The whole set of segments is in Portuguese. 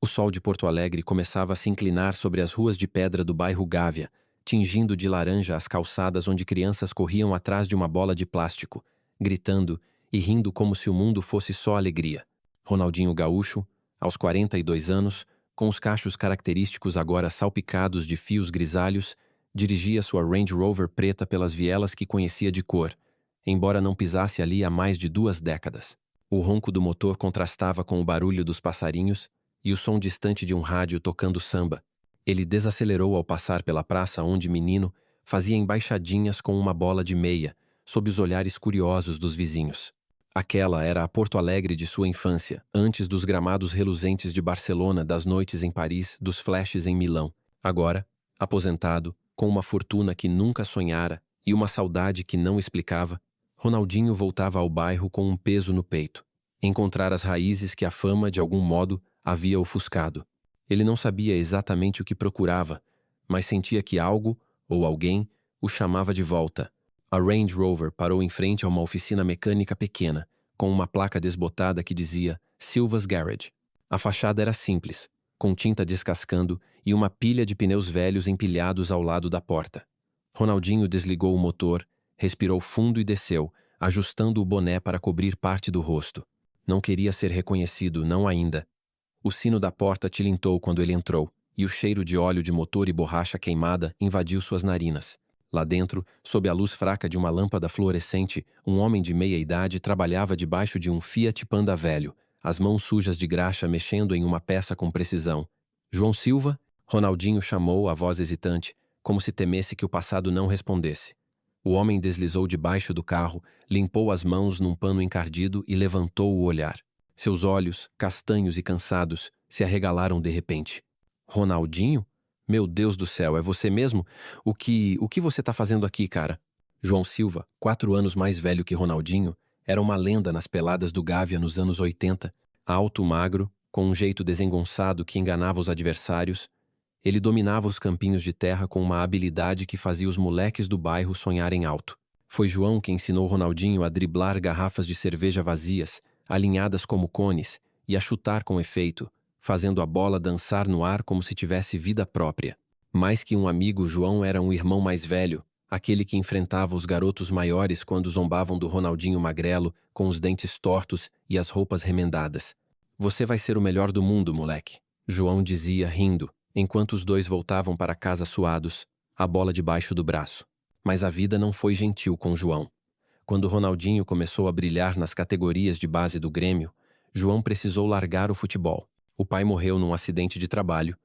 O sol de Porto Alegre começava a se inclinar sobre as ruas de pedra do bairro Gávea, tingindo de laranja as calçadas onde crianças corriam atrás de uma bola de plástico, gritando e rindo como se o mundo fosse só alegria. Ronaldinho Gaúcho, aos 42 anos, com os cachos característicos agora salpicados de fios grisalhos, dirigia sua Range Rover preta pelas vielas que conhecia de cor, embora não pisasse ali há mais de 2 décadas. O ronco do motor contrastava com o barulho dos passarinhos e o som distante de um rádio tocando samba. Ele desacelerou ao passar pela praça onde menino fazia embaixadinhas com uma bola de meia, sob os olhares curiosos dos vizinhos. Aquela era a Porto Alegre de sua infância, antes dos gramados reluzentes de Barcelona, das noites em Paris, dos flashes em Milão. Agora, aposentado, com uma fortuna que nunca sonhara e uma saudade que não explicava, Ronaldinho voltava ao bairro com um peso no peito. Encontrar as raízes que a fama, de algum modo, havia ofuscado. Ele não sabia exatamente o que procurava, mas sentia que algo, ou alguém, o chamava de volta. A Range Rover parou em frente a uma oficina mecânica pequena, com uma placa desbotada que dizia Silva's Garage. A fachada era simples, com tinta descascando e uma pilha de pneus velhos empilhados ao lado da porta. Ronaldinho desligou o motor, respirou fundo e desceu, ajustando o boné para cobrir parte do rosto. Não queria ser reconhecido, não ainda. O sino da porta tilintou quando ele entrou, e o cheiro de óleo de motor e borracha queimada invadiu suas narinas. Lá dentro, sob a luz fraca de uma lâmpada fluorescente, um homem de meia idade trabalhava debaixo de um Fiat Panda velho, as mãos sujas de graxa mexendo em uma peça com precisão. João Silva? Ronaldinho chamou, a voz hesitante, como se temesse que o passado não respondesse. O homem deslizou debaixo do carro, limpou as mãos num pano encardido e levantou o olhar. Seus olhos, castanhos e cansados, se arregalaram de repente. Ronaldinho? Meu Deus do céu, é você mesmo? O que você tá fazendo aqui, cara? João Silva, 4 anos mais velho que Ronaldinho, era uma lenda nas peladas do Gávea nos anos 80. Alto, magro, com um jeito desengonçado que enganava os adversários, ele dominava os campinhos de terra com uma habilidade que fazia os moleques do bairro sonharem alto. Foi João que ensinou Ronaldinho a driblar garrafas de cerveja vazias, alinhadas como cones, e a chutar com efeito, fazendo a bola dançar no ar como se tivesse vida própria. Mais que um amigo, João era um irmão mais velho, aquele que enfrentava os garotos maiores quando zombavam do Ronaldinho magrelo, com os dentes tortos e as roupas remendadas. Você vai ser o melhor do mundo, moleque, João dizia, rindo, enquanto os dois voltavam para casa suados, a bola debaixo do braço. Mas a vida não foi gentil com João. Quando Ronaldinho começou a brilhar nas categorias de base do Grêmio, João precisou largar o futebol. O pai morreu num acidente de trabalho,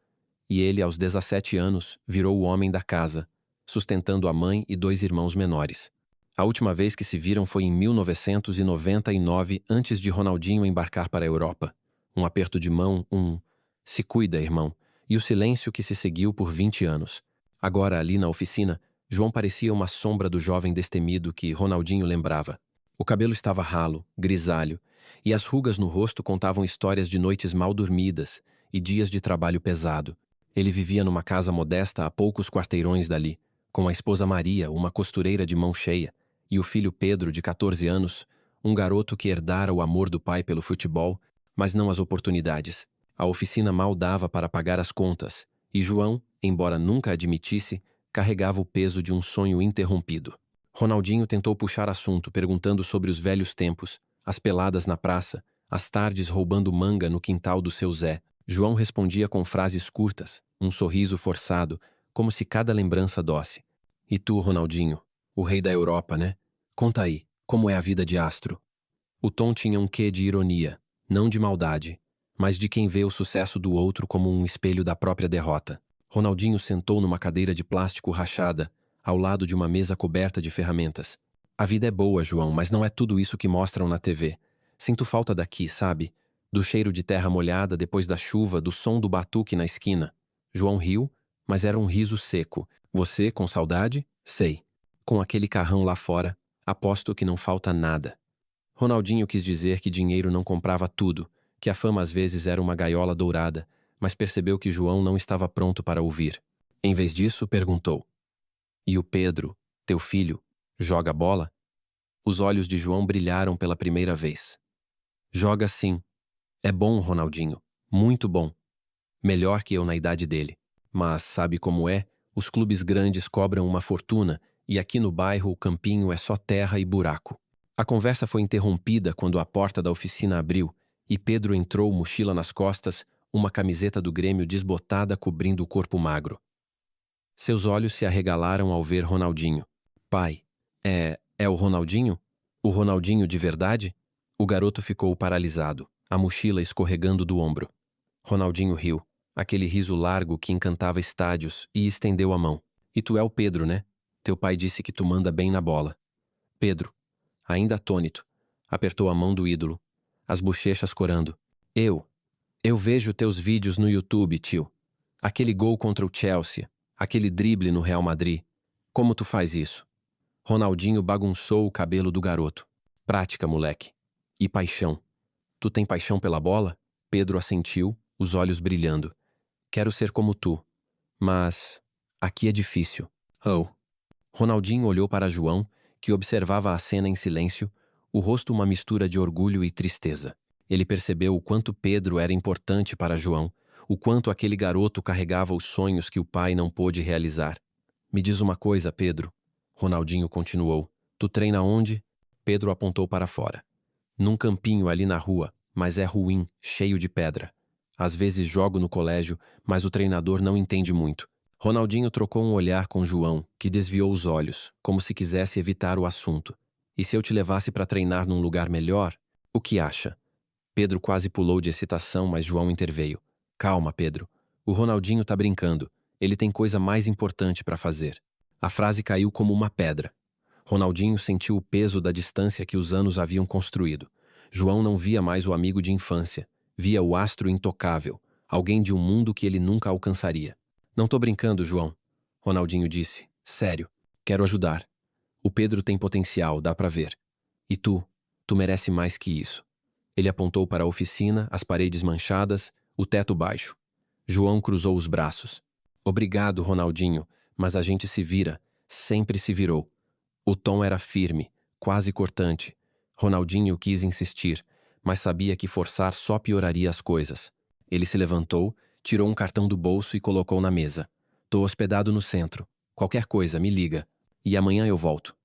e ele, aos 17 anos, virou o homem da casa, sustentando a mãe e 2 irmãos menores. A última vez que se viram foi em 1999, antes de Ronaldinho embarcar para a Europa. Um aperto de mão, "Se cuida, irmão", e o silêncio que se seguiu por 20 anos. Agora, ali na oficina, João parecia uma sombra do jovem destemido que Ronaldinho lembrava. O cabelo estava ralo, grisalho, e as rugas no rosto contavam histórias de noites mal dormidas e dias de trabalho pesado. Ele vivia numa casa modesta a poucos quarteirões dali, com a esposa Maria, uma costureira de mão cheia, e o filho Pedro, de 14 anos, um garoto que herdara o amor do pai pelo futebol, mas não as oportunidades. A oficina mal dava para pagar as contas, e João, embora nunca admitisse, carregava o peso de um sonho interrompido. Ronaldinho tentou puxar assunto, perguntando sobre os velhos tempos, as peladas na praça, as tardes roubando manga no quintal do seu Zé. João respondia com frases curtas, um sorriso forçado, como se cada lembrança dosse. E tu, Ronaldinho, o rei da Europa, né? Conta aí, como é a vida de astro? O tom tinha um quê de ironia, não de maldade, mas de quem vê o sucesso do outro como um espelho da própria derrota. Ronaldinho sentou numa cadeira de plástico rachada, ao lado de uma mesa coberta de ferramentas. A vida é boa, João, mas não é tudo isso que mostram na TV. Sinto falta daqui, sabe? Do cheiro de terra molhada depois da chuva, do som do batuque na esquina. João riu, mas era um riso seco. Você, com saudade? Sei. Com aquele carrão lá fora, aposto que não falta nada. Ronaldinho quis dizer que dinheiro não comprava tudo, que a fama às vezes era uma gaiola dourada, mas percebeu que João não estava pronto para ouvir. Em vez disso, perguntou: "E o Pedro, teu filho, joga bola?" Os olhos de João brilharam pela primeira vez. "Joga sim. É bom, Ronaldinho. Muito bom." melhor que eu na idade dele. Mas sabe como é? Os clubes grandes cobram uma fortuna e aqui no bairro o campinho é só terra e buraco. A conversa foi interrompida quando a porta da oficina abriu e Pedro entrou, mochila nas costas, uma camiseta do Grêmio desbotada cobrindo o corpo magro. Seus olhos se arregalaram ao ver Ronaldinho. Pai, é o Ronaldinho? O Ronaldinho de verdade? O garoto ficou paralisado, a mochila escorregando do ombro. Ronaldinho riu, aquele riso largo que encantava estádios, e estendeu a mão. E tu é o Pedro, né? Teu pai disse que tu manda bem na bola. Pedro, ainda atônito, apertou a mão do ídolo, as bochechas corando. Eu vejo teus vídeos no YouTube, tio. Aquele gol contra o Chelsea, aquele drible no Real Madrid. Como tu faz isso? Ronaldinho bagunçou o cabelo do garoto. Prática, moleque. E paixão. Tu tem paixão pela bola? Pedro assentiu, os olhos brilhando. Quero ser como tu. Mas aqui é difícil. Oh. Ronaldinho olhou para João, que observava a cena em silêncio, o rosto uma mistura de orgulho e tristeza. Ele percebeu o quanto Pedro era importante para João, o quanto aquele garoto carregava os sonhos que o pai não pôde realizar. Me diz uma coisa, Pedro. Ronaldinho continuou. Tu treina onde? Pedro apontou para fora. Num campinho ali na rua, mas é ruim, cheio de pedra. Às vezes jogo no colégio, mas o treinador não entende muito. Ronaldinho trocou um olhar com João, que desviou os olhos, como se quisesse evitar o assunto. E se eu te levasse para treinar num lugar melhor? O que acha? Pedro quase pulou de excitação, mas João interveio. Calma, Pedro. O Ronaldinho tá brincando. Ele tem coisa mais importante para fazer. A frase caiu como uma pedra. Ronaldinho sentiu o peso da distância que os anos haviam construído. João não via mais o amigo de infância. Via o astro intocável, alguém de um mundo que ele nunca alcançaria. Não tô brincando, João. Ronaldinho disse. Sério. Quero ajudar. O Pedro tem potencial, dá pra ver. E tu merece mais que isso. Ele apontou para a oficina, as paredes manchadas, o teto baixo. João cruzou os braços. Obrigado, Ronaldinho, mas a gente se vira. Sempre se virou. O tom era firme, quase cortante. Ronaldinho quis insistir, mas sabia que forçar só pioraria as coisas. Ele se levantou, tirou um cartão do bolso e colocou na mesa. Tô hospedado no centro. Qualquer coisa, me liga. E amanhã eu volto.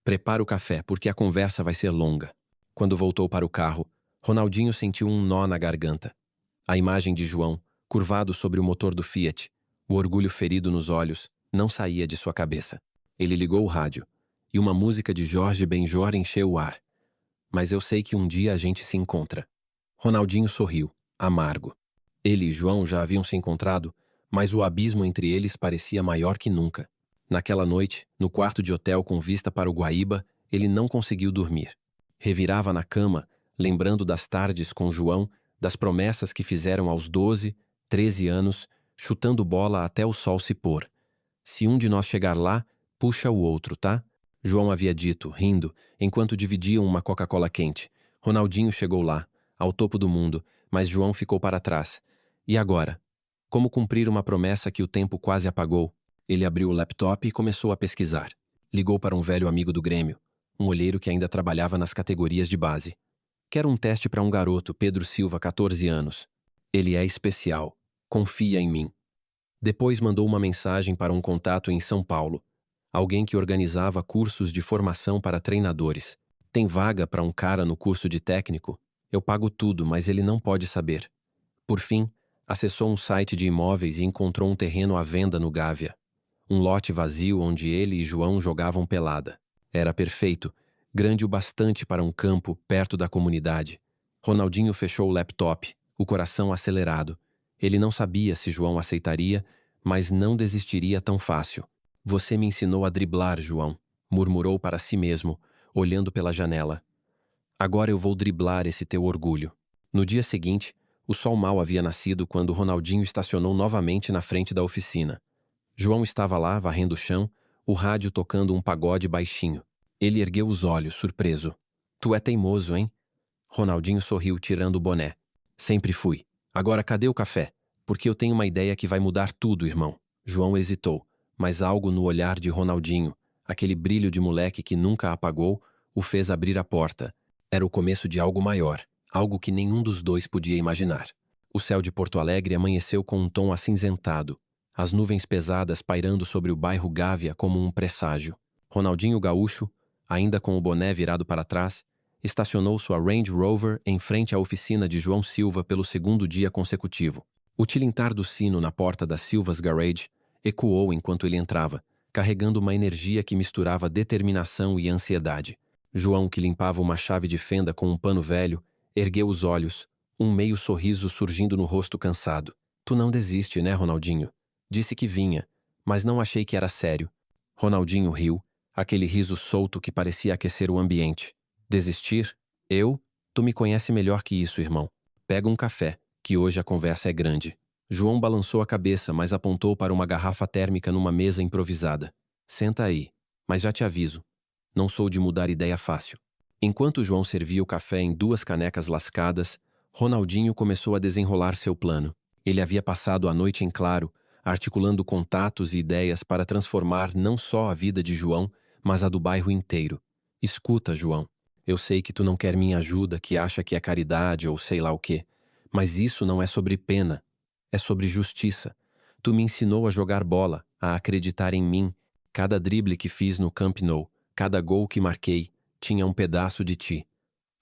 Prepara o café, porque a conversa vai ser longa. Quando voltou para o carro, Ronaldinho sentiu um nó na garganta. A imagem de João, curvado sobre o motor do Fiat, o orgulho ferido nos olhos, não saía de sua cabeça. Ele ligou o rádio, e uma música de Jorge Benjor encheu o ar. Mas eu sei que um dia a gente se encontra. Ronaldinho sorriu, amargo. Ele e João já haviam se encontrado, mas o abismo entre eles parecia maior que nunca. Naquela noite, no quarto de hotel com vista para o Guaíba, ele não conseguiu dormir. Revirava na cama, lembrando das tardes com João, das promessas que fizeram aos 12, 13 anos, chutando bola até o sol se pôr. Se um de nós chegar lá, puxa o outro, tá? João havia dito, rindo, enquanto dividiam uma Coca-Cola quente. Ronaldinho chegou lá, ao topo do mundo, mas João ficou para trás. E agora? Como cumprir uma promessa que o tempo quase apagou? Ele abriu o laptop e começou a pesquisar. Ligou para um velho amigo do Grêmio, um olheiro que ainda trabalhava nas categorias de base. Quero um teste para um garoto, Pedro Silva, 14 anos. Ele é especial. Confia em mim. Depois mandou uma mensagem para um contato em São Paulo. Alguém que organizava cursos de formação para treinadores. Tem vaga para um cara no curso de técnico? Eu pago tudo, mas ele não pode saber. Por fim, acessou um site de imóveis e encontrou um terreno à venda no Gávea. Um lote vazio onde ele e João jogavam pelada. Era perfeito, grande o bastante para um campo perto da comunidade. Ronaldinho fechou o laptop, o coração acelerado. Ele não sabia se João aceitaria, mas não desistiria tão fácil. Você me ensinou a driblar, João, murmurou para si mesmo, olhando pela janela. Agora eu vou driblar esse teu orgulho. No dia seguinte, o sol mal havia nascido quando Ronaldinho estacionou novamente na frente da oficina. João estava lá, varrendo o chão, o rádio tocando um pagode baixinho. Ele ergueu os olhos, surpreso. Tu é teimoso, hein? Ronaldinho sorriu, tirando o boné. Sempre fui. Agora cadê o café? Porque eu tenho uma ideia que vai mudar tudo, irmão. João hesitou, mas algo no olhar de Ronaldinho, aquele brilho de moleque que nunca apagou, o fez abrir a porta. Era o começo de algo maior, algo que nenhum dos dois podia imaginar. O céu de Porto Alegre amanheceu com um tom acinzentado, as nuvens pesadas pairando sobre o bairro Gávea como um presságio. Ronaldinho Gaúcho, ainda com o boné virado para trás, estacionou sua Range Rover em frente à oficina de João Silva pelo segundo dia consecutivo. O tilintar do sino na porta da Silva's Garage ecoou enquanto ele entrava, carregando uma energia que misturava determinação e ansiedade. João, que limpava uma chave de fenda com um pano velho, ergueu os olhos, um meio sorriso surgindo no rosto cansado. Tu não desiste, né, Ronaldinho? Disse que vinha, mas não achei que era sério. Ronaldinho riu, aquele riso solto que parecia aquecer o ambiente. Desistir? Eu? Tu me conhece melhor que isso, irmão. Pega um café, que hoje a conversa é grande. João balançou a cabeça, mas apontou para uma garrafa térmica numa mesa improvisada. Senta aí, mas já te aviso. Não sou de mudar ideia fácil. Enquanto João servia o café em 2 canecas lascadas, Ronaldinho começou a desenrolar seu plano. Ele havia passado a noite em claro, articulando contatos e ideias para transformar não só a vida de João, mas a do bairro inteiro. Escuta, João. Eu sei que tu não quer minha ajuda, que acha que é caridade ou sei lá o quê. Mas isso não é sobre pena. É sobre justiça. Tu me ensinou a jogar bola, a acreditar em mim. Cada drible que fiz no Camp Nou, cada gol que marquei, tinha um pedaço de ti.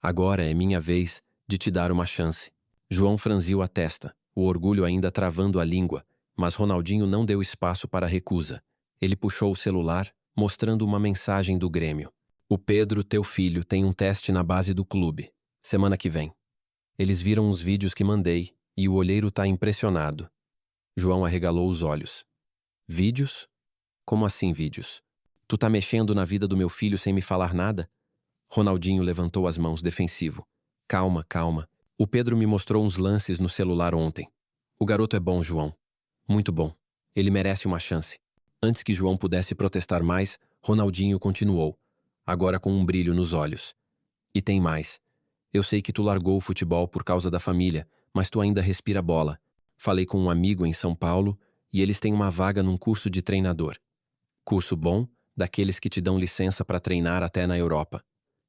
Agora é minha vez de te dar uma chance. João franziu a testa, o orgulho ainda travando a língua, mas Ronaldinho não deu espaço para recusa. Ele puxou o celular, mostrando uma mensagem do Grêmio. O Pedro, teu filho, tem um teste na base do clube. Semana que vem. Eles viram os vídeos que mandei e o olheiro tá impressionado. João arregalou os olhos. Vídeos? Como assim vídeos? Tu tá mexendo na vida do meu filho sem me falar nada? Ronaldinho levantou as mãos defensivo. Calma, calma. O Pedro me mostrou uns lances no celular ontem. O garoto é bom, João. Muito bom. Ele merece uma chance. Antes que João pudesse protestar mais, Ronaldinho continuou, agora com um brilho nos olhos. E tem mais. Eu sei que tu largou o futebol por causa da família, mas tu ainda respira bola. Falei com um amigo em São Paulo e eles têm uma vaga num curso de treinador. Curso bom, daqueles que te dão licença para treinar até na Europa.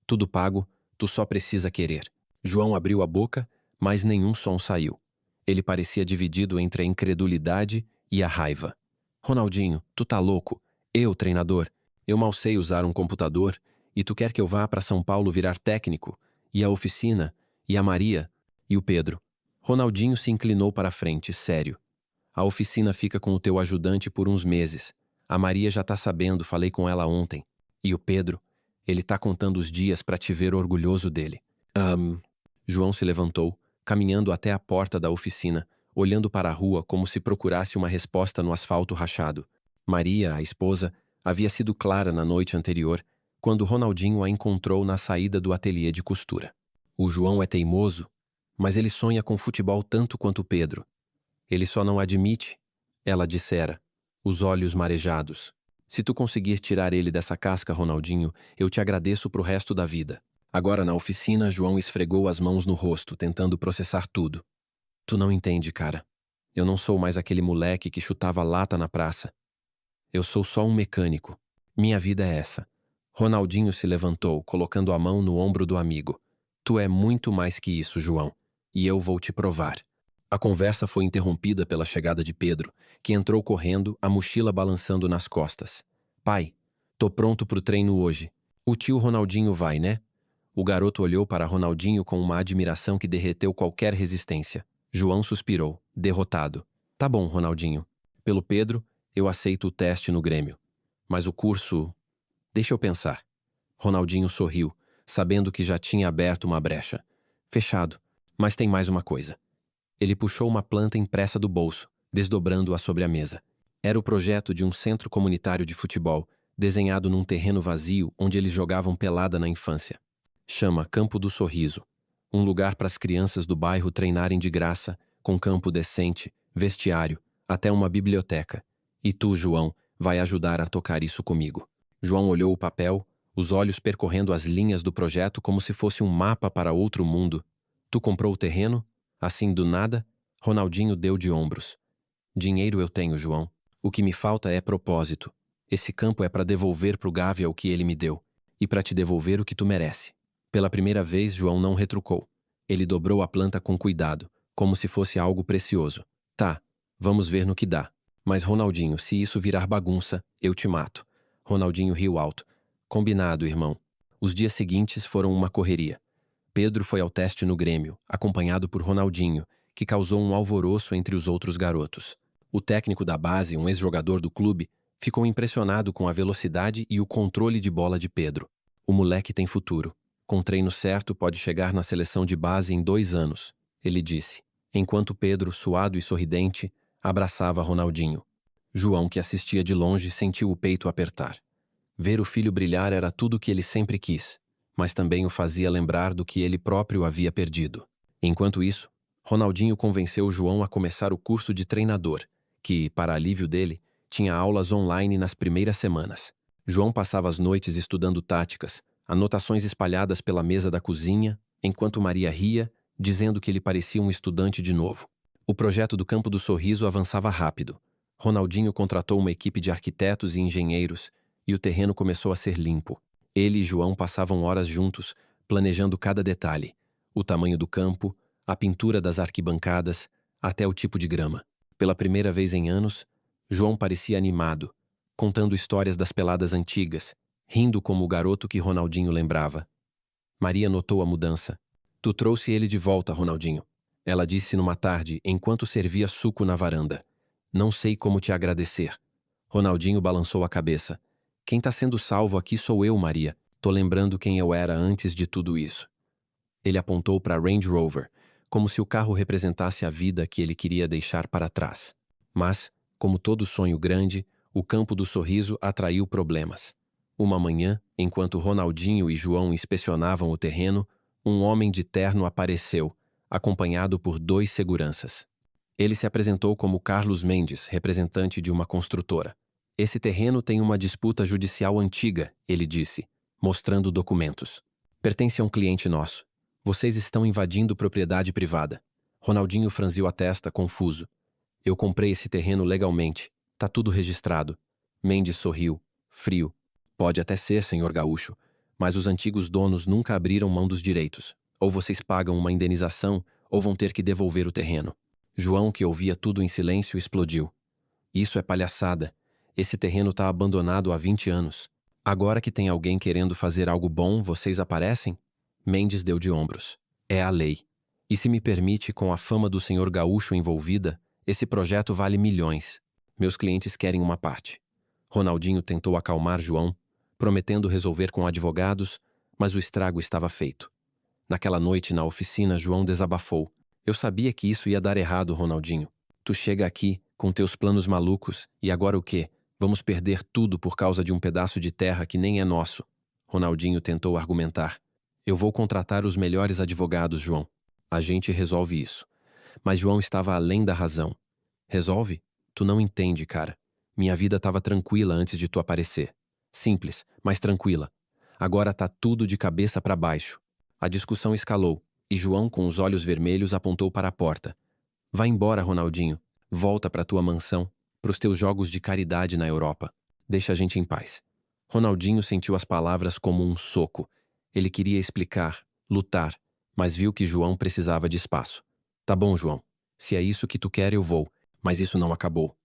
Tudo pago, tu só precisa querer. João abriu a boca, mas nenhum som saiu. Ele parecia dividido entre a incredulidade e a raiva. Ronaldinho, tu tá louco? Eu, treinador, eu mal sei usar um computador e tu quer que eu vá para São Paulo virar técnico? E a oficina? E a Maria? E o Pedro? Ronaldinho se inclinou para a frente, sério. A oficina fica com o teu ajudante por uns meses. A Maria já tá sabendo, falei com ela ontem. E o Pedro? Ele tá contando os dias para te ver orgulhoso dele. João se levantou, caminhando até a porta da oficina, olhando para a rua como se procurasse uma resposta no asfalto rachado. Maria, a esposa, havia sido clara na noite anterior, quando Ronaldinho a encontrou na saída do ateliê de costura. O João é teimoso, mas ele sonha com futebol tanto quanto Pedro. Ele só não admite, ela dissera, os olhos marejados. Se tu conseguir tirar ele dessa casca, Ronaldinho, eu te agradeço pro resto da vida. Agora na oficina, João esfregou as mãos no rosto, tentando processar tudo. Tu não entende, cara. Eu não sou mais aquele moleque que chutava lata na praça. Eu sou só um mecânico. Minha vida é essa. Ronaldinho se levantou, colocando a mão no ombro do amigo. Tu é muito mais que isso, João. E eu vou te provar. A conversa foi interrompida pela chegada de Pedro, que entrou correndo, a mochila balançando nas costas. Pai, tô pronto pro treino hoje. O tio Ronaldinho vai, né? O garoto olhou para Ronaldinho com uma admiração que derreteu qualquer resistência. João suspirou, derrotado. Tá bom, Ronaldinho. Pelo Pedro, eu aceito o teste no Grêmio. Mas o curso... Deixa eu pensar. Ronaldinho sorriu, sabendo que já tinha aberto uma brecha. Fechado. Mas tem mais uma coisa. Ele puxou uma planta impressa do bolso, desdobrando-a sobre a mesa. Era o projeto de um centro comunitário de futebol, desenhado num terreno vazio onde eles jogavam pelada na infância. Chama Campo do Sorriso. Um lugar para as crianças do bairro treinarem de graça, com campo decente, vestiário, até uma biblioteca. E tu, João, vai ajudar a tocar isso comigo. João olhou o papel, os olhos percorrendo as linhas do projeto como se fosse um mapa para outro mundo. Tu comprou o terreno? Assim do nada? Ronaldinho deu de ombros. Dinheiro eu tenho, João. O que me falta é propósito. Esse campo é para devolver pro Gávea o que ele me deu. E para te devolver o que tu merece. Pela primeira vez, João não retrucou. Ele dobrou a planta com cuidado, como se fosse algo precioso. Tá, vamos ver no que dá. Mas Ronaldinho, se isso virar bagunça, eu te mato. Ronaldinho riu alto. Combinado, irmão. Os dias seguintes foram uma correria. Pedro foi ao teste no Grêmio, acompanhado por Ronaldinho, que causou um alvoroço entre os outros garotos. O técnico da base, um ex-jogador do clube, ficou impressionado com a velocidade e o controle de bola de Pedro. O moleque tem futuro. Com treino certo, pode chegar na seleção de base em 2 anos, ele disse, enquanto Pedro, suado e sorridente, abraçava Ronaldinho. João, que assistia de longe, sentiu o peito apertar. Ver o filho brilhar era tudo o que ele sempre quis, mas também o fazia lembrar do que ele próprio havia perdido. Enquanto isso, Ronaldinho convenceu João a começar o curso de treinador, que, para alívio dele, tinha aulas online nas primeiras semanas. João passava as noites estudando táticas, anotações espalhadas pela mesa da cozinha, enquanto Maria ria, dizendo que ele parecia um estudante de novo. O projeto do Campo do Sorriso avançava rápido. Ronaldinho contratou uma equipe de arquitetos e engenheiros, e o terreno começou a ser limpo. Ele e João passavam horas juntos, planejando cada detalhe: o tamanho do campo, a pintura das arquibancadas, até o tipo de grama. Pela primeira vez em anos, João parecia animado, contando histórias das peladas antigas, rindo como o garoto que Ronaldinho lembrava. Maria notou a mudança. Tu trouxe ele de volta, Ronaldinho. Ela disse numa tarde, enquanto servia suco na varanda. Não sei como te agradecer. Ronaldinho balançou a cabeça. Quem tá sendo salvo aqui sou eu, Maria. Tô lembrando quem eu era antes de tudo isso. Ele apontou para Range Rover, como se o carro representasse a vida que ele queria deixar para trás. Mas, como todo sonho grande, o Campo do Sorriso atraiu problemas. Uma manhã, enquanto Ronaldinho e João inspecionavam o terreno, um homem de terno apareceu, acompanhado por 2 seguranças. Ele se apresentou como Carlos Mendes, representante de uma construtora. Esse terreno tem uma disputa judicial antiga, ele disse, mostrando documentos. Pertence a um cliente nosso. Vocês estão invadindo propriedade privada. Ronaldinho franziu a testa, confuso. Eu comprei esse terreno legalmente. Tá tudo registrado. Mendes sorriu, frio. Pode até ser, senhor Gaúcho, mas os antigos donos nunca abriram mão dos direitos. Ou vocês pagam uma indenização, ou vão ter que devolver o terreno. João, que ouvia tudo em silêncio, explodiu. Isso é palhaçada. Esse terreno tá abandonado há 20 anos. Agora que tem alguém querendo fazer algo bom, vocês aparecem? Mendes deu de ombros. É a lei. E se me permite, com a fama do senhor Gaúcho envolvida, esse projeto vale milhões. Meus clientes querem uma parte. Ronaldinho tentou acalmar João, prometendo resolver com advogados, mas o estrago estava feito. Naquela noite, na oficina, João desabafou. Eu sabia que isso ia dar errado, Ronaldinho. Tu chega aqui, com teus planos malucos, e agora o quê? Vamos perder tudo por causa de um pedaço de terra que nem é nosso. Ronaldinho tentou argumentar. Eu vou contratar os melhores advogados, João. A gente resolve isso. Mas João estava além da razão. Resolve? Tu não entende, cara. Minha vida estava tranquila antes de tu aparecer. Simples, mas tranquila. Agora tá tudo de cabeça para baixo. A discussão escalou, e João, com os olhos vermelhos, apontou para a porta. Vai embora, Ronaldinho. Volta para tua mansão, pros teus jogos de caridade na Europa. Deixa a gente em paz. Ronaldinho sentiu as palavras como um soco. Ele queria explicar, lutar, mas viu que João precisava de espaço. Tá bom, João. Se é isso que tu quer, eu vou. Mas isso não acabou.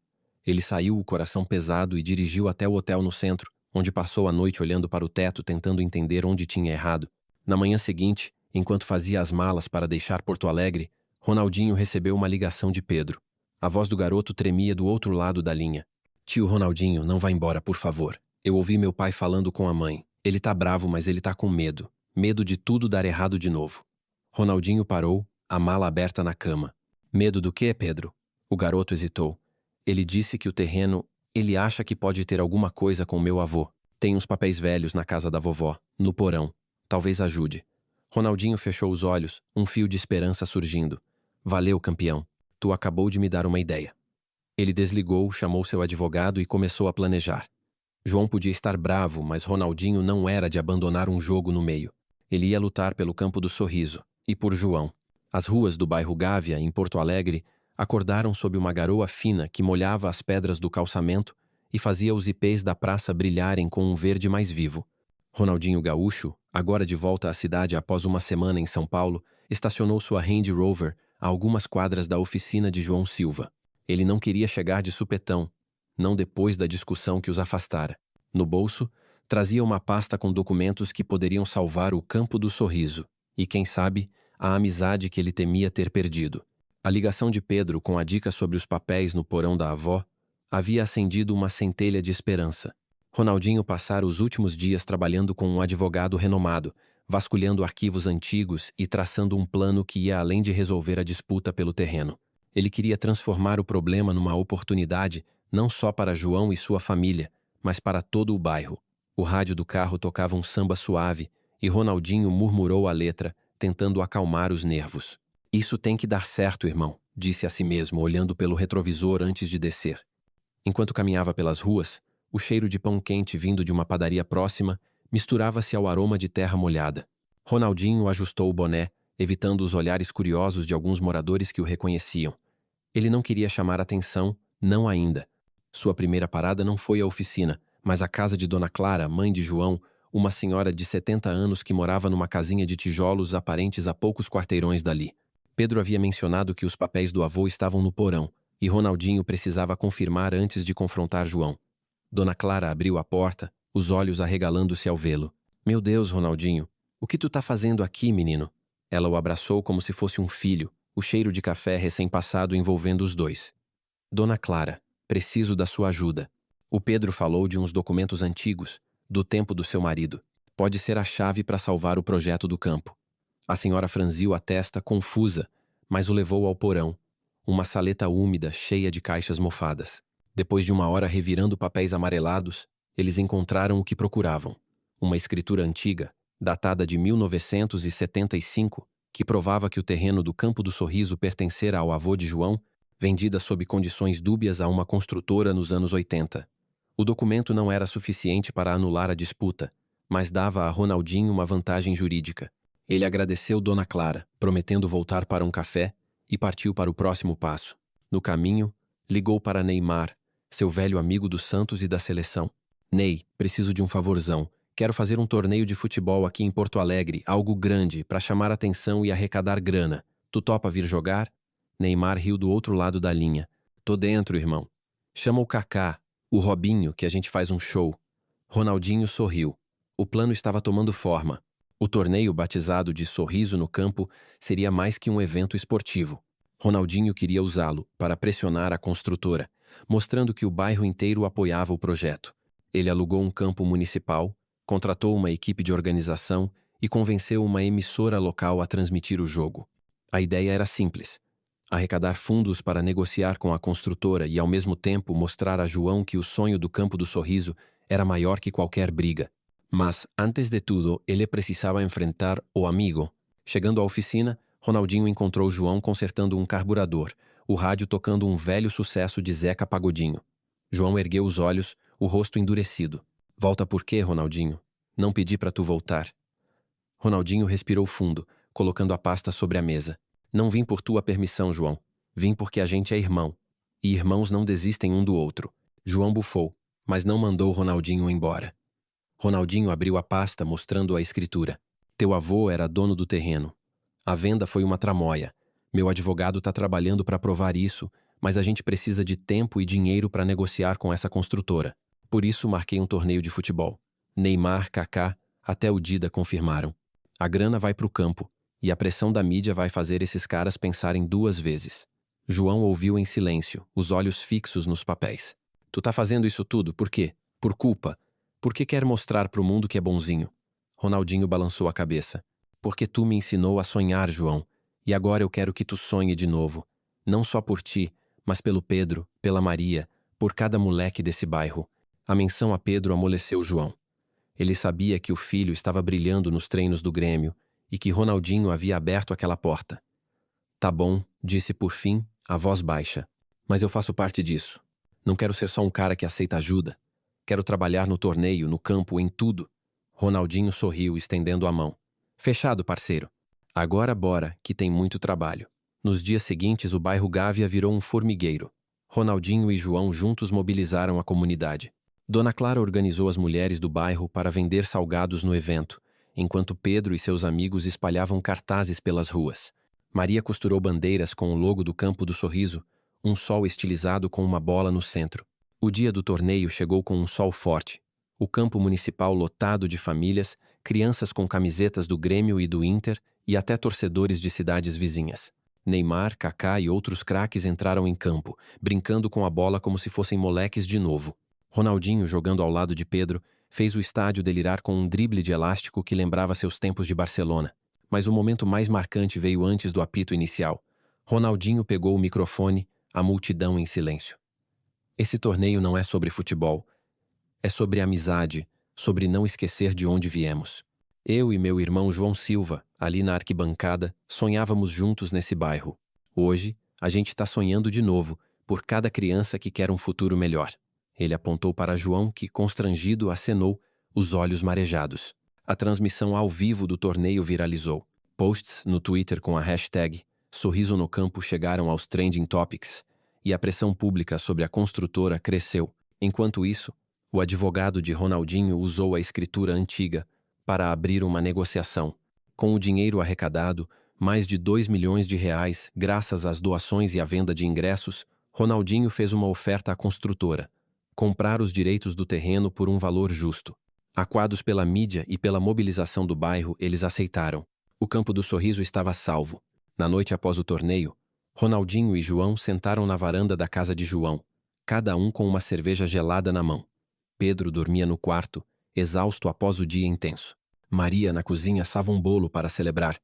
Ele saiu, o coração pesado, e dirigiu até o hotel no centro, onde passou a noite olhando para o teto tentando entender onde tinha errado. Na manhã seguinte, enquanto fazia as malas para deixar Porto Alegre, Ronaldinho recebeu uma ligação de Pedro. A voz do garoto tremia do outro lado da linha. Tio Ronaldinho, não vá embora, por favor. Eu ouvi meu pai falando com a mãe. Ele tá bravo, mas ele tá com medo. Medo de tudo dar errado de novo. Ronaldinho parou, a mala aberta na cama. Medo do quê, Pedro? O garoto hesitou. Ele disse que o terreno, ele acha que pode ter alguma coisa com meu avô. Tem uns papéis velhos na casa da vovó, no porão. Talvez ajude. Ronaldinho fechou os olhos, um fio de esperança surgindo. Valeu, campeão. Tu acabou de me dar uma ideia. Ele desligou, chamou seu advogado e começou a planejar. João podia estar bravo, mas Ronaldinho não era de abandonar um jogo no meio. Ele ia lutar pelo Campo do Sorriso, e por João. As ruas do bairro Gávea, em Porto Alegre, acordaram sob uma garoa fina que molhava as pedras do calçamento e fazia os ipês da praça brilharem com um verde mais vivo. Ronaldinho Gaúcho, agora de volta à cidade após uma semana em São Paulo, estacionou sua Range Rover a algumas quadras da oficina de João Silva. Ele não queria chegar de supetão, não depois da discussão que os afastara. No bolso, trazia uma pasta com documentos que poderiam salvar o Campo do Sorriso e, quem sabe, a amizade que ele temia ter perdido. A ligação de Pedro com a dica sobre os papéis no porão da avó havia acendido uma centelha de esperança. Ronaldinho passara os últimos dias trabalhando com um advogado renomado, vasculhando arquivos antigos e traçando um plano que ia além de resolver a disputa pelo terreno. Ele queria transformar o problema numa oportunidade não só para João e sua família, mas para todo o bairro. O rádio do carro tocava um samba suave e Ronaldinho murmurou a letra, tentando acalmar os nervos. Isso tem que dar certo, irmão, disse a si mesmo, olhando pelo retrovisor antes de descer. Enquanto caminhava pelas ruas, o cheiro de pão quente vindo de uma padaria próxima misturava-se ao aroma de terra molhada. Ronaldinho ajustou o boné, evitando os olhares curiosos de alguns moradores que o reconheciam. Ele não queria chamar atenção, não ainda. Sua primeira parada não foi a oficina, mas a casa de Dona Clara, mãe de João, uma senhora de 70 anos que morava numa casinha de tijolos aparentes a poucos quarteirões dali. Pedro havia mencionado que os papéis do avô estavam no porão, e Ronaldinho precisava confirmar antes de confrontar João. Dona Clara abriu a porta, os olhos arregalando-se ao vê-lo. Meu Deus, Ronaldinho, o que tu tá fazendo aqui, menino? Ela o abraçou como se fosse um filho, o cheiro de café recém-passado envolvendo os dois. Dona Clara, preciso da sua ajuda. O Pedro falou de uns documentos antigos, do tempo do seu marido. Pode ser a chave para salvar o projeto do campo. A senhora franziu a testa, confusa, mas o levou ao porão. Uma saleta úmida, cheia de caixas mofadas. Depois de uma hora revirando papéis amarelados, eles encontraram o que procuravam. Uma escritura antiga, datada de 1975, que provava que o terreno do Campo do Sorriso pertencera ao avô de João, vendida sob condições dúbias a uma construtora nos anos 80. O documento não era suficiente para anular a disputa, mas dava a Ronaldinho uma vantagem jurídica. Ele agradeceu Dona Clara, prometendo voltar para um café, e partiu para o próximo passo. No caminho, ligou para Neymar, seu velho amigo do Santos e da seleção. Ney, preciso de um favorzão. Quero fazer um torneio de futebol aqui em Porto Alegre, algo grande, para chamar atenção e arrecadar grana. Tu topa vir jogar? Neymar riu do outro lado da linha. Tô dentro, irmão. Chama o Kaká, o Robinho, que a gente faz um show. Ronaldinho sorriu. O plano estava tomando forma. O torneio, batizado de Sorriso no Campo, seria mais que um evento esportivo. Ronaldinho queria usá-lo para pressionar a construtora, mostrando que o bairro inteiro apoiava o projeto. Ele alugou um campo municipal, contratou uma equipe de organização e convenceu uma emissora local a transmitir o jogo. A ideia era simples: arrecadar fundos para negociar com a construtora e, ao mesmo tempo, mostrar a João que o sonho do Campo do Sorriso era maior que qualquer briga. Mas, antes de tudo, ele precisava enfrentar o amigo. Chegando à oficina, Ronaldinho encontrou João consertando um carburador, o rádio tocando um velho sucesso de Zeca Pagodinho. João ergueu os olhos, o rosto endurecido. Volta por quê, Ronaldinho? Não pedi para tu voltar. Ronaldinho respirou fundo, colocando a pasta sobre a mesa. Não vim por tua permissão, João. Vim porque a gente é irmão. E irmãos não desistem um do outro. João bufou, mas não mandou Ronaldinho embora. Ronaldinho abriu a pasta mostrando a escritura. Teu avô era dono do terreno. A venda foi uma tramóia. Meu advogado está trabalhando para provar isso, mas a gente precisa de tempo e dinheiro para negociar com essa construtora. Por isso marquei um torneio de futebol. Neymar, Kaká, até o Dida confirmaram. A grana vai para o campo, e a pressão da mídia vai fazer esses caras pensarem duas vezes. João ouviu em silêncio, os olhos fixos nos papéis. Tu tá fazendo isso tudo, por quê? Por culpa. Por que quer mostrar pro mundo que é bonzinho? Ronaldinho balançou a cabeça. Porque tu me ensinou a sonhar, João. E agora eu quero que tu sonhe de novo. Não só por ti, mas pelo Pedro, pela Maria, por cada moleque desse bairro. A menção a Pedro amoleceu João. Ele sabia que o filho estava brilhando nos treinos do Grêmio e que Ronaldinho havia aberto aquela porta. Tá bom, disse por fim, a voz baixa. Mas eu faço parte disso. Não quero ser só um cara que aceita ajuda. Quero trabalhar no torneio, no campo, em tudo. Ronaldinho sorriu, estendendo a mão. Fechado, parceiro. Agora bora, que tem muito trabalho. Nos dias seguintes, o bairro Gávea virou um formigueiro. Ronaldinho e João juntos mobilizaram a comunidade. Dona Clara organizou as mulheres do bairro para vender salgados no evento, enquanto Pedro e seus amigos espalhavam cartazes pelas ruas. Maria costurou bandeiras com o logo do Campo do Sorriso, um sol estilizado com uma bola no centro. O dia do torneio chegou com um sol forte. O campo municipal lotado de famílias, crianças com camisetas do Grêmio e do Inter e até torcedores de cidades vizinhas. Neymar, Kaká e outros craques entraram em campo, brincando com a bola como se fossem moleques de novo. Ronaldinho, jogando ao lado de Pedro, fez o estádio delirar com um drible de elástico que lembrava seus tempos de Barcelona. Mas o momento mais marcante veio antes do apito inicial. Ronaldinho pegou o microfone, a multidão em silêncio. Esse torneio não é sobre futebol. É sobre amizade, sobre não esquecer de onde viemos. Eu e meu irmão João Silva, ali na arquibancada, sonhávamos juntos nesse bairro. Hoje, a gente está sonhando de novo, por cada criança que quer um futuro melhor. Ele apontou para João, que, constrangido, acenou, os olhos marejados. A transmissão ao vivo do torneio viralizou. Posts no Twitter com a hashtag Sorriso no Campo chegaram aos trending topics, e a pressão pública sobre a construtora cresceu. Enquanto isso, o advogado de Ronaldinho usou a escritura antiga para abrir uma negociação. Com o dinheiro arrecadado, mais de 2 milhões de reais, graças às doações e à venda de ingressos, Ronaldinho fez uma oferta à construtora: comprar os direitos do terreno por um valor justo. Acuados pela mídia e pela mobilização do bairro, eles aceitaram. O Campo do Sorriso estava salvo. Na noite após o torneio, Ronaldinho e João sentaram na varanda da casa de João, cada um com uma cerveja gelada na mão. Pedro dormia no quarto, exausto após o dia intenso. Maria, na cozinha, assava um bolo para celebrar.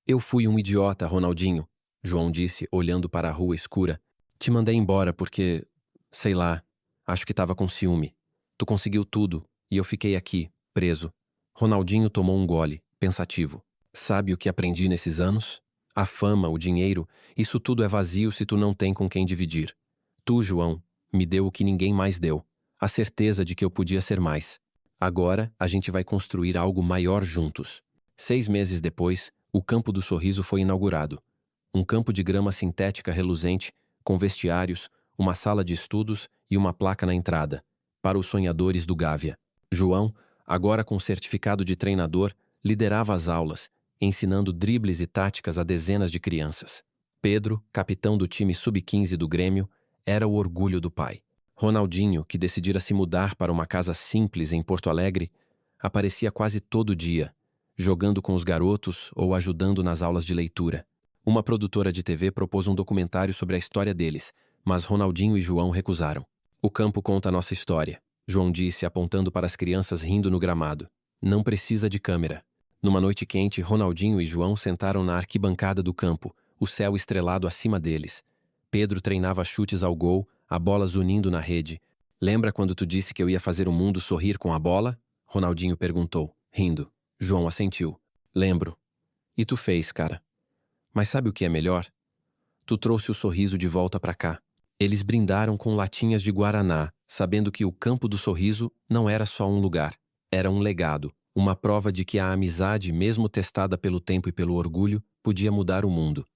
Eu fui um idiota, Ronaldinho, João disse, olhando para a rua escura. Te mandei embora porque, sei lá, acho que estava com ciúme. Tu conseguiu tudo, e eu fiquei aqui, preso. Ronaldinho tomou um gole, pensativo. Sabe o que aprendi nesses anos? A fama, o dinheiro, isso tudo é vazio se tu não tem com quem dividir. Tu, João, me deu o que ninguém mais deu. A certeza de que eu podia ser mais. Agora, a gente vai construir algo maior juntos. 6 meses depois, o Campo do Sorriso foi inaugurado. Um campo de grama sintética reluzente, com vestiários, uma sala de estudos e uma placa na entrada. Para os sonhadores do Gávea. João, agora com certificado de treinador, liderava as aulas, ensinando dribles e táticas a dezenas de crianças. Pedro, capitão do time sub-15 do Grêmio, era o orgulho do pai. Ronaldinho, que decidira se mudar para uma casa simples em Porto Alegre, aparecia quase todo dia, jogando com os garotos ou ajudando nas aulas de leitura. Uma produtora de TV propôs um documentário sobre a história deles, mas Ronaldinho e João recusaram. O campo conta a nossa história, João disse, apontando para as crianças rindo no gramado. Não precisa de câmera. Numa noite quente, Ronaldinho e João sentaram na arquibancada do campo, o céu estrelado acima deles. Pedro treinava chutes ao gol, a bola zunindo na rede. Lembra quando tu disse que eu ia fazer o mundo sorrir com a bola? Ronaldinho perguntou, rindo. João assentiu. Lembro. E tu fez, cara. Mas sabe o que é melhor? Tu trouxe o sorriso de volta pra cá. Eles brindaram com latinhas de guaraná, sabendo que o Campo do Sorriso não era só um lugar. Era um legado, uma prova de que a amizade, mesmo testada pelo tempo e pelo orgulho, podia mudar o mundo.